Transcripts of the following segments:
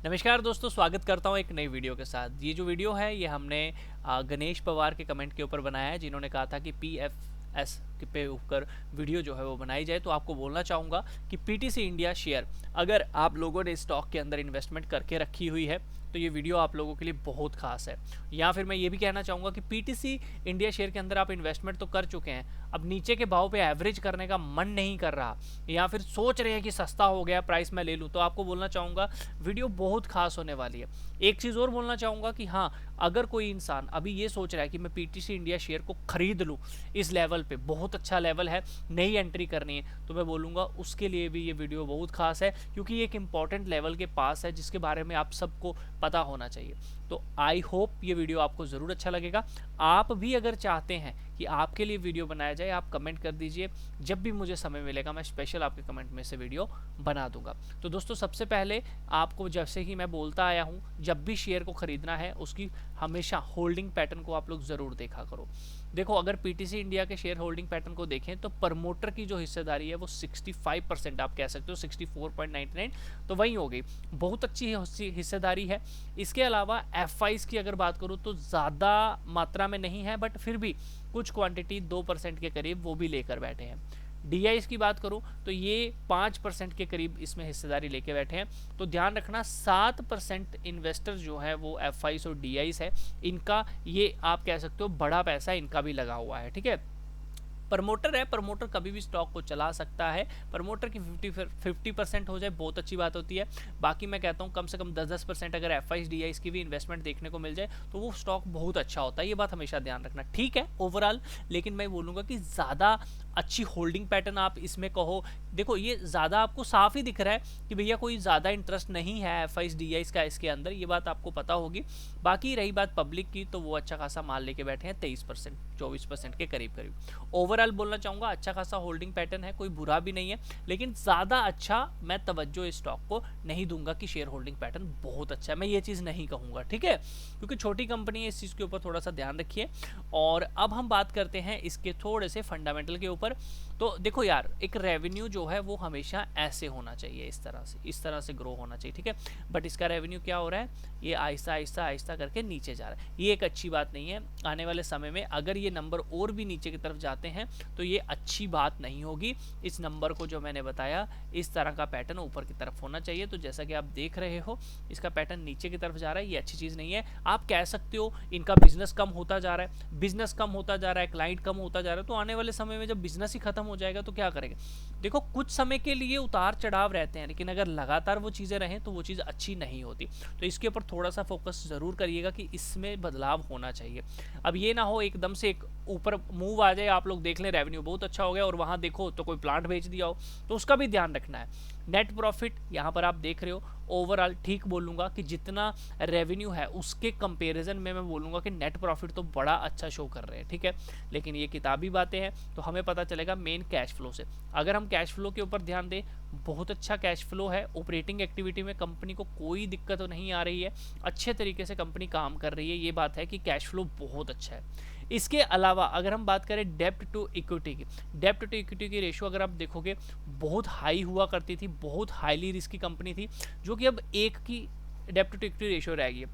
नमस्कार दोस्तों, स्वागत करता हूँ एक नई वीडियो के साथ। ये जो वीडियो है ये हमने गणेश पवार के कमेंट के ऊपर बनाया है, जिन्होंने कहा था कि पीएफएस पे ऊपर वीडियो जो है वो बनाई जाए। तो आपको बोलना चाहूँगा कि पीटीसी इंडिया शेयर अगर आप लोगों ने स्टॉक के अंदर इन्वेस्टमेंट करके रखी हुई है तो ये वीडियो आप लोगों के लिए बहुत खास है। या फिर मैं ये भी कहना चाहूँगा कि पीटीसी इंडिया शेयर के अंदर आप इन्वेस्टमेंट तो कर चुके हैं, अब नीचे के भाव पे एवरेज करने का मन नहीं कर रहा, या फिर सोच रहे हैं कि सस्ता हो गया प्राइस मैं ले लूँ, तो आपको बोलना चाहूँगा वीडियो बहुत खास होने वाली है। एक चीज़ और बोलना चाहूँगा कि हाँ, अगर कोई इंसान अभी ये सोच रहा है कि मैं पीटीसी इंडिया शेयर को खरीद लूँ, इस लेवल पे बहुत अच्छा लेवल है, नई एंट्री करनी है, तो मैं बोलूँगा उसके लिए भी ये वीडियो बहुत खास है, क्योंकि ये एक इंपॉर्टेंट लेवल के पास है जिसके बारे में आप सबको पता होना चाहिए। तो आई होप ये वीडियो आपको ज़रूर अच्छा लगेगा। आप भी अगर चाहते हैं कि आपके लिए वीडियो बनाया जाए, आप कमेंट कर दीजिए, जब भी मुझे समय मिलेगा मैं स्पेशल आपके कमेंट में से वीडियो बना दूंगा। तो दोस्तों, सबसे पहले आपको जैसे कि मैं बोलता आया हूं, जब भी शेयर को खरीदना है उसकी हमेशा होल्डिंग पैटर्न को आप लोग ज़रूर देखा करो। देखो, अगर पीटीसी इंडिया के शेयर होल्डिंग पैटर्न को देखें तो प्रमोटर की जो हिस्सेदारी है वो 65%, आप कह सकते हो 64.99, तो वही हो गई, बहुत अच्छी हिस्सेदारी है। इसके अलावा एफआईज की अगर बात करूँ तो ज़्यादा मात्रा में नहीं है, बट फिर भी कुछ क्वांटिटी 2% के करीब वो भी लेकर बैठे हैं। डीआईस की बात करूं तो ये 5% के करीब इसमें हिस्सेदारी लेके बैठे हैं। तो ध्यान रखना, 7% इन्वेस्टर जो है वो एफआईस और डीआईस है, इनका ये आप कह सकते हो बड़ा पैसा इनका भी लगा हुआ है। ठीक है, प्रमोटर है, प्रमोटर कभी भी स्टॉक को चला सकता है। प्रमोटर की 50% हो जाए बहुत अच्छी बात होती है। बाकी मैं कहता हूँ कम से कम 10% अगर एफआईस डीआईस की भी इन्वेस्टमेंट देखने को मिल जाए तो वो स्टॉक बहुत अच्छा होता है। ये बात हमेशा ध्यान रखना, ठीक है ओवरऑल। लेकिन मैं बोलूँगा कि ज़्यादा अच्छी होल्डिंग पैटर्न आप इसमें कहो, देखो ये ज़्यादा आपको साफ ही दिख रहा है कि भैया कोई ज़्यादा इंटरेस्ट नहीं है एफआईस डीआईस का इसके अंदर, ये बात आपको पता होगी। बाकी रही बात पब्लिक की, तो वो अच्छा खासा माल लेके बैठे हैं, 23% 24% के करीब करीब। ओवरऑल बोलना चाहूँगा अच्छा खासा होल्डिंग पैटर्न है, कोई बुरा भी नहीं है, लेकिन ज़्यादा अच्छा मैं तवज्जो इस स्टॉक को नहीं दूंगा कि शेयर होल्डिंग पैटर्न बहुत अच्छा है, मैं ये चीज़ नहीं कहूँगा। ठीक है, क्योंकि छोटी कंपनी है, इस चीज़ के ऊपर थोड़ा सा ध्यान रखिए। और अब हम बात करते हैं इसके थोड़े से फंडामेंटल के ऊपर। तो देखो यार, एक रेवेन्यू जो है वो हमेशा ऐसे होना चाहिए, इस तरह से ग्रो होना चाहिए। ठीक है, बट इसका रेवेन्यू क्या हो रहा है, ये आहिस्ता आहिस्ता आहिस्ता करके नीचे जा रहा है। ये एक अच्छी बात नहीं है। आने वाले समय में अगर ये नंबर और भी नीचे की तरफ जाते हैं तो ये अच्छी बात नहीं होगी। इस नंबर को जो मैंने बताया, इस तरह का पैटर्न ऊपर की तरफ होना चाहिए। तो जैसा कि आप देख रहे हो, इसका पैटर्न नीचे की तरफ जा रहा है, ये अच्छी चीज़ नहीं है। आप कह सकते हो इनका बिजनेस कम होता जा रहा है, बिजनेस कम होता जा रहा है, क्लाइंट कम होता जा रहा है, तो आने वाले समय में जब बिजनेस ही खत्म हो जाएगा तो क्या करेंगे। देखो, कुछ समय के लिए उतार चढ़ाव रहते हैं, लेकिन अगर लगातार वो चीज़ें रहें तो वो चीज़ अच्छी नहीं होती। तो इसके ऊपर थोड़ा सा फोकस ज़रूर करिएगा कि इसमें बदलाव होना चाहिए। अब ये ना हो एकदम से एक ऊपर मूव आ जाए, आप लोग देख लें रेवेन्यू बहुत अच्छा हो गया और वहाँ देखो तो कोई प्लांट बेच दिया हो, तो उसका भी ध्यान रखना है। नेट प्रॉफिट यहाँ पर आप देख रहे हो, ओवरऑल ठीक बोलूँगा कि जितना रेवेन्यू है उसके कंपैरिजन में मैं बोलूँगा कि नेट प्रॉफिट तो बड़ा अच्छा शो कर रहे हैं। ठीक है, लेकिन ये किताबी बातें हैं, तो हमें पता चलेगा मेन कैश फ्लो से। अगर हम कैश फ्लो के ऊपर ध्यान दें, बहुत अच्छा कैश फ्लो है, ऑपरेटिंग एक्टिविटी में कंपनी को कोई दिक्कत तो नहीं आ रही है, अच्छे तरीके से कंपनी काम कर रही है, ये बात है कि कैश फ्लो बहुत अच्छा है। इसके अलावा अगर हम बात करें डेप्ट टू इक्विटी की, डेप्ट टू इक्विटी की रेशियो अगर आप देखोगे बहुत हाई हुआ करती थी, बहुत हाईली रिस्की कंपनी थी, जो कि अब 1 की डेप्ट टू इक्विटी रेशियो रह गई।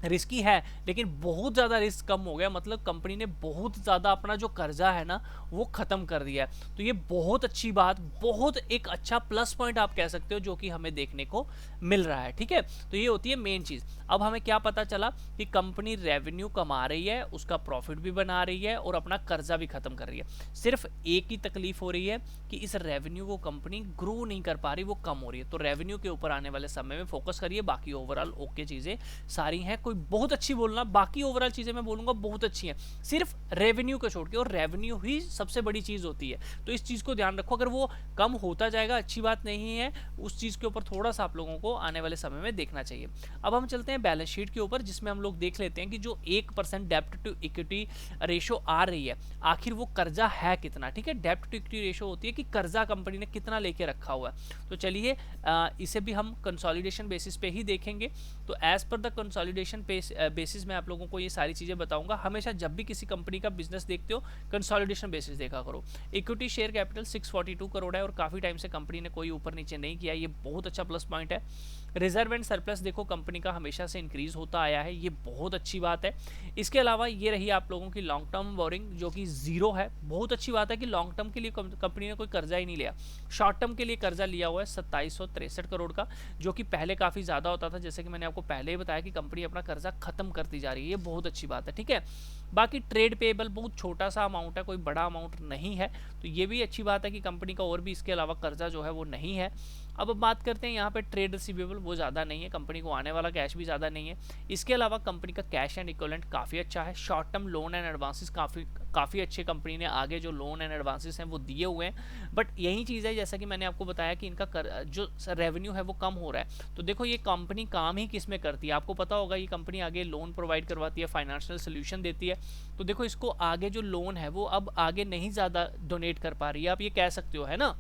रिस्की है लेकिन बहुत ज़्यादा रिस्क कम हो गया, मतलब कंपनी ने बहुत ज़्यादा अपना जो कर्जा है ना वो ख़त्म कर दिया है। तो ये बहुत अच्छी बात, बहुत एक अच्छा प्लस पॉइंट आप कह सकते हो जो कि हमें देखने को मिल रहा है। ठीक है, तो ये होती है मेन चीज़। अब हमें क्या पता चला कि कंपनी रेवेन्यू कमा रही है, उसका प्रॉफिट भी बना रही है और अपना कर्जा भी ख़त्म कर रही है। सिर्फ एक ही तकलीफ हो रही है कि इस रेवेन्यू को कंपनी ग्रो नहीं कर पा रही, वो कम हो रही है। तो रेवेन्यू के ऊपर आने वाले समय में फोकस करिए। बाकी ओवरऑल ओके चीज़ें सारी हैं, बहुत अच्छी बोलना, बाकी ओवरऑल चीज़ें मैं बोलूँगा बहुत अच्छी हैं, सिर्फ रेवेन्यू को छोड़ के, और रेवेन्यू ही सबसे बड़ी चीज़ होती है। तो इस चीज़ को ध्यान रखो, अगर वो कम होता जाएगा अच्छी बात नहीं है, उस चीज़ के ऊपर थोड़ा सा आप लोगों को आने वाले समय में देखना चाहिए। अब हम चलते हैं बैलेंस शीट के ऊपर, जिसमें हम लोग देख लेते हैं कि जो 1% डेप्ट टू इक्विटी रेशो आ रही है, आखिर वो कर्जा है कितना। ठीक है, डेप्ट टू इक्विटी रेशो होती है कि कर्जा कंपनी ने कितना लेके रखा हुआ है। तो चलिए इसे भी हम कंसोलिडेशन बेसिस पे ही देखेंगे। तो as per the consolidation basis में आप लोगों को ये सारी चीज़ें बताऊंगा। हमेशा जब भी किसी कंपनी का बिजनेस देखते हो कंसोलिडेशन बेसिस देखा करो। इक्विटी शेयर कैपिटल 642 करोड़ है और काफ़ी टाइम से कंपनी ने कोई ऊपर नीचे नहीं किया, ये बहुत अच्छा प्लस पॉइंट है। रिजर्व एंड सरप्लस देखो कंपनी का हमेशा से इंक्रीज होता आया है, ये बहुत अच्छी बात है। इसके अलावा ये रही आप लोगों की लॉन्ग टर्म बोरिंग जो कि जीरो है। बहुत अच्छी बात है कि लॉन्ग टर्म के लिए कंपनी ने कोई कर्जा ही नहीं लिया, शॉर्ट टर्म के लिए कर्जा लिया हुआ है 2763 करोड़ का, जो कि पहले काफ़ी ज़्यादा होता था। जैसे कि मैंने आपको पहले ही बताया कि कंपनी अपना कर्जा खत्म करती जा रही है, ये बहुत अच्छी बात है, ठीक है। बाकी ट्रेड पेबल बहुत छोटा सा अमाउंट है, कोई बड़ा अमाउंट नहीं है, तो ये भी अच्छी बात है कि कंपनी का और भी इसके अलावा कर्जा जो है वो नहीं है। अब बात करते हैं यहाँ पे ट्रेड रिसीवेबल, वो ज़्यादा नहीं है, कंपनी को आने वाला कैश भी ज़्यादा नहीं है। इसके अलावा कंपनी का कैश एंड इक्विवेलेंट काफ़ी अच्छा है। Short term loan and advances काफ़ी अच्छे कंपनी ने आगे जो लोन एंड एडवांसेस हैं वो दिए हुए हैं। बट यही चीज़ है जैसा कि मैंने आपको बताया कि इनका जो रेवेन्यू है वो कम हो रहा है। तो देखो ये कंपनी काम ही किस में करती है, आपको पता होगा, ये कंपनी आगे लोन प्रोवाइड करवाती है, फाइनेंशियल सोल्यूशन देती है। तो देखो इसको आगे जो लोन है वो अब आगे नहीं ज़्यादा डोनेट कर पा रही है, आप ये कह सकते हो, है ना।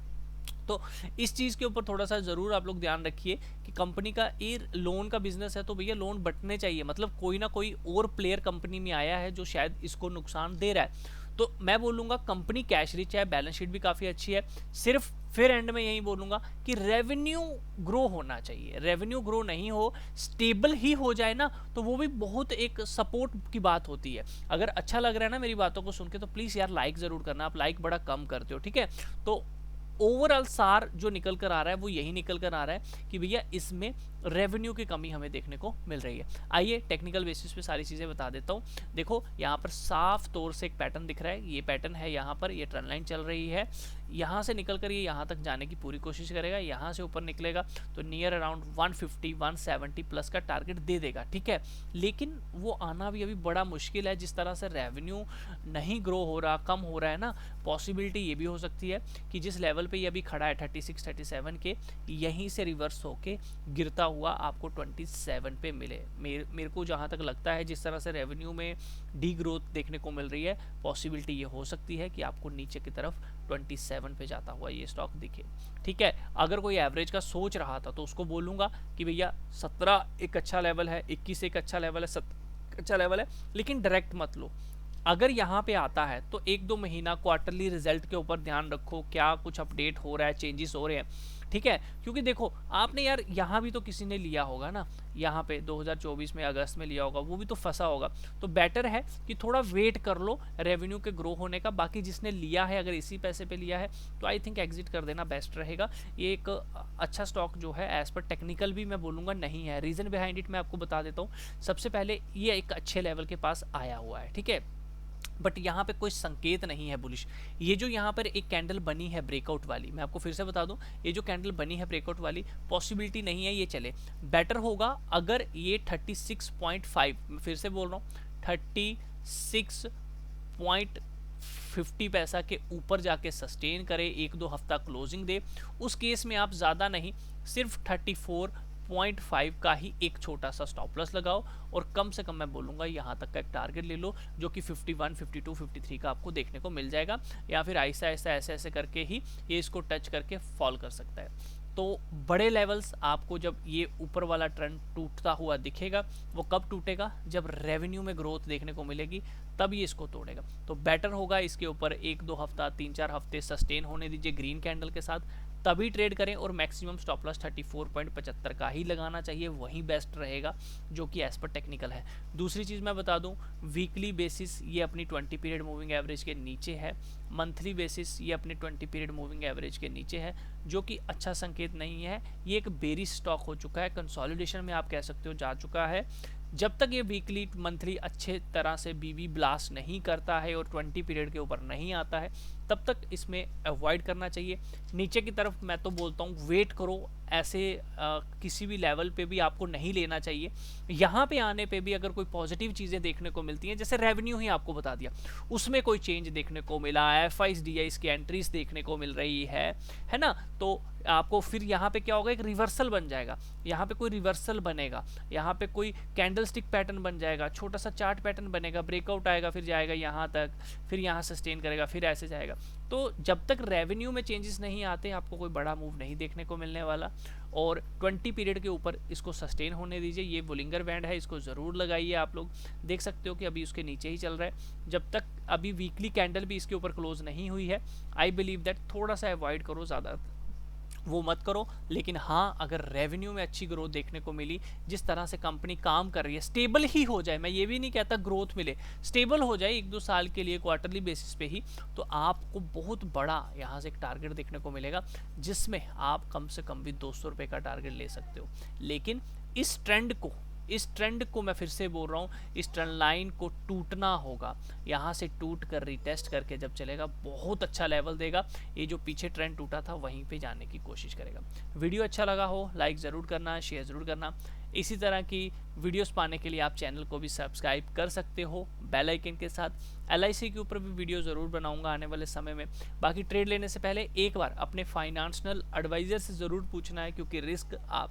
तो इस चीज़ के ऊपर थोड़ा सा ज़रूर आप लोग ध्यान रखिए कि कंपनी का ये लोन का बिजनेस है तो भैया लोन बंटने चाहिए, मतलब कोई ना कोई और प्लेयर कंपनी में आया है जो शायद इसको नुकसान दे रहा है। तो मैं बोलूँगा कंपनी कैश रिच है, बैलेंस शीट भी काफ़ी अच्छी है। सिर्फ फिर एंड में यही बोलूँगा कि रेवेन्यू ग्रो होना चाहिए। रेवेन्यू ग्रो नहीं हो, स्टेबल ही हो जाए ना, तो वो भी बहुत एक सपोर्ट की बात होती है। अगर अच्छा लग रहा है ना मेरी बातों को सुन के, तो प्लीज़ यार लाइक ज़रूर करना, आप लाइक बड़ा कम करते हो, ठीक है। तो ओवरऑल सार जो निकल कर आ रहा है वो यही निकल कर आ रहा है कि भैया इसमें रेवेन्यू की कमी हमें देखने को मिल रही है। आइए टेक्निकल बेसिस पे सारी चीज़ें बता देता हूँ। देखो यहाँ पर साफ तौर से एक पैटर्न दिख रहा है, ये पैटर्न है, यहाँ पर ये ट्रेंड लाइन चल रही है, यहाँ से निकल कर ये यहाँ तक जाने की पूरी कोशिश करेगा, यहाँ से ऊपर निकलेगा तो नियर अराउंड 150 170 प्लस का टारगेट दे देगा, ठीक है। लेकिन वो आना भी अभी बड़ा मुश्किल है, जिस तरह से रेवेन्यू नहीं ग्रो हो रहा, कम हो रहा है ना, पॉसिबिलिटी ये भी हो सकती है कि जिस लेवल पे ये अभी खड़ा है 36 37 के, यहीं से रिवर्स होके गिरता हुआ आपको 27 पे मिले। मेरे को जहाँ तक लगता है जिस तरह से रेवेन्यू में डी ग्रोथ देखने को मिल रही है, पॉसिबिलिटी ये हो सकती है कि आपको नीचे की तरफ 27 पे जाता हुआ ये स्टॉक दिखे, ठीक है। अगर कोई एवरेज का सोच रहा था तो उसको बोलूँगा कि भैया 17 एक अच्छा लेवल है, 21 एक अच्छा लेवल है, 7 अच्छा लेवल है, लेकिन डायरेक्ट मत लो। अगर यहाँ पे आता है तो 1-2 महीना क्वार्टरली रिजल्ट के ऊपर ध्यान रखो, क्या कुछ अपडेट हो रहा है, चेंजेस हो रहे हैं, ठीक है। क्योंकि देखो आपने यार यहाँ भी तो किसी ने लिया होगा ना, यहाँ पे 2024 में अगस्त में लिया होगा, वो भी तो फंसा होगा। तो बेटर है कि थोड़ा वेट कर लो रेवेन्यू के ग्रो होने का। बाकी जिसने लिया है अगर इसी पैसे पे लिया है तो आई थिंक एग्जिट कर देना बेस्ट रहेगा। ये एक अच्छा स्टॉक जो है एज पर टेक्निकल भी मैं बोलूँगा नहीं है। रीज़न बिहाइंड इट मैं आपको बता देता हूँ। सबसे पहले ये एक अच्छे लेवल के पास आया हुआ है, ठीक है, बट यहाँ पे कोई संकेत नहीं है बुलिश। ये जो यहाँ पर एक कैंडल बनी है ब्रेकआउट वाली, मैं आपको फिर से बता दूं, ये जो कैंडल बनी है ब्रेकआउट वाली, पॉसिबिलिटी नहीं है ये चले। बेटर होगा अगर ये 36.5, मैं फिर से बोल रहा हूँ 36.50 पैसा के ऊपर जाके सस्टेन करे, 1-2 हफ्ता क्लोजिंग दे, उस केस में आप ज़्यादा नहीं, सिर्फ 34.5 का ही एक छोटा सा स्टॉप लॉस लगाओ, और कम से कम मैं बोलूँगा यहाँ तक का एक टारगेट ले लो जो कि 51, 52, 53 का आपको देखने को मिल जाएगा, या फिर ऐसा ऐसा ऐसे ऐसे करके ही ये इसको टच करके फॉल कर सकता है। तो बड़े लेवल्स आपको जब ये ऊपर वाला ट्रेंड टूटता हुआ दिखेगा, वो कब टूटेगा, जब रेवेन्यू में ग्रोथ देखने को मिलेगी, तब ये इसको तोड़ेगा। तो बेटर होगा इसके ऊपर 1-2 हफ्ता 3-4 हफ्ते सस्टेन होने दीजिए ग्रीन कैंडल के साथ, तभी ट्रेड करें, और मैक्सिमम स्टॉप लॉस 34.75 का ही लगाना चाहिए, वही बेस्ट रहेगा जो कि एज पर टेक्निकल है। दूसरी चीज़ मैं बता दूं, वीकली बेसिस ये अपनी 20 पीरियड मूविंग एवरेज के नीचे है, मंथली बेसिस ये अपने 20 पीरियड मूविंग एवरेज के नीचे है, जो कि अच्छा संकेत नहीं है। ये एक बेरिश स्टॉक हो चुका है, कंसोलिडेशन में आप कह सकते हो जा चुका है। जब तक ये वीकली मंथली अच्छे तरह से बीबी ब्लास्ट नहीं करता है और 20 पीरियड के ऊपर नहीं आता है, तब तक इसमें अवॉइड करना चाहिए। नीचे की तरफ मैं तो बोलता हूँ वेट करो, ऐसे किसी भी लेवल पे भी आपको नहीं लेना चाहिए। यहाँ पे आने पे भी अगर कोई पॉजिटिव चीज़ें देखने को मिलती हैं, जैसे रेवेन्यू ही आपको बता दिया, उसमें कोई चेंज देखने को मिला, FIs DIs की एंट्रीज देखने को मिल रही है ना, तो आपको फिर यहाँ पे क्या होगा, एक रिवर्सल बन जाएगा, यहाँ पे कोई रिवर्सल बनेगा, यहाँ पे कोई कैंडलस्टिक पैटर्न बन जाएगा, छोटा सा चार्ट पैटर्न बनेगा, ब्रेकआउट आएगा, फिर जाएगा यहाँ तक, फिर यहाँ सस्टेन करेगा, फिर ऐसे जाएगा। तो जब तक रेवेन्यू में चेंजेस नहीं आते आपको कोई बड़ा मूव नहीं देखने को मिलने वाला, और 20 पीरियड के ऊपर इसको सस्टेन होने दीजिए। ये बुलिंगर बैंड है, इसको ज़रूर लगाइए। आप लोग देख सकते हो कि अभी उसके नीचे ही चल रहा है, जब तक अभी वीकली कैंडल भी इसके ऊपर क्लोज नहीं हुई है, आई बिलीव दैट थोड़ा सा अवॉइड करो ज़्यादा, वो मत करो। लेकिन हाँ, अगर रेवेन्यू में अच्छी ग्रोथ देखने को मिली, जिस तरह से कंपनी काम कर रही है, स्टेबल ही हो जाए, मैं ये भी नहीं कहता ग्रोथ मिले, स्टेबल हो जाए 1-2 साल के लिए क्वार्टरली बेसिस पे ही, तो आपको बहुत बड़ा यहाँ से एक टारगेट देखने को मिलेगा, जिसमें आप कम से कम भी 200 रुपये का टारगेट ले सकते हो। लेकिन इस ट्रेंड को मैं फिर से बोल रहा हूँ, इस ट्रेंड लाइन को टूटना होगा। यहाँ से टूट कर रिटेस्ट करके जब चलेगा, बहुत अच्छा लेवल देगा, ये जो पीछे ट्रेंड टूटा था वहीं पे जाने की कोशिश करेगा। वीडियो अच्छा लगा हो लाइक ज़रूर करना, शेयर ज़रूर करना। इसी तरह की वीडियोस पाने के लिए आप चैनल को भी सब्सक्राइब कर सकते हो बेल आइकन के साथ। LIC के ऊपर भी वीडियो ज़रूर बनाऊंगा आने वाले समय में। बाकी ट्रेड लेने से पहले एक बार अपने फाइनेंशियल एडवाइज़र से ज़रूर पूछना है, क्योंकि रिस्क आप